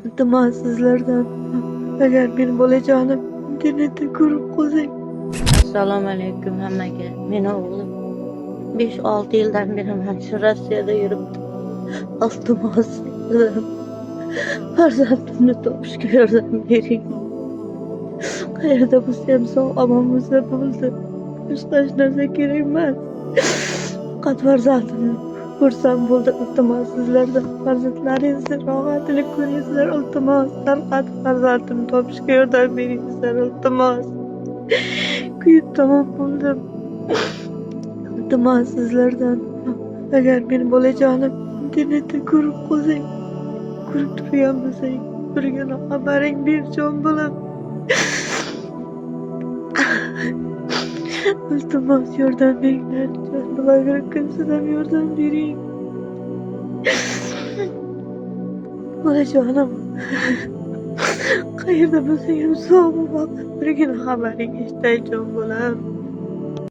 iltimos sizlardan agar men bolajonim internetda ko'rib qolsang. Assalomu alaykum hammaga. Meni o'g'lim 5-6 yildan beri mana shu Rossiyada yuribdi. Iltimos sizlardan farzandimni topishga yordam bering. Qayerda bo'lsa ham sog' omon bo'lsa bo'ldi. Boshqa hech narsa kerak emas. Faqat farzandimni ko'rsam bo'ldi. Iltimos sizlardan farzandlaringizni rohatini ko'ringizlar. Iltimos faqat farzandimni topishga yordam beringizlar. Iltimos. Kuyib tamom bo'ldim. Iltimos sizlardan agar men bolajonim internetda ko'rib qolsang, ko'rib turgan bo'lsang, birgina xabaring ber jon bolam. Iltimos yordam beringlar. Nimaga kimsadan yordam bering. Bolajonim qayerda bo'lsang ham sog' bo'l. Birgina xabaring eshitay jon bolam.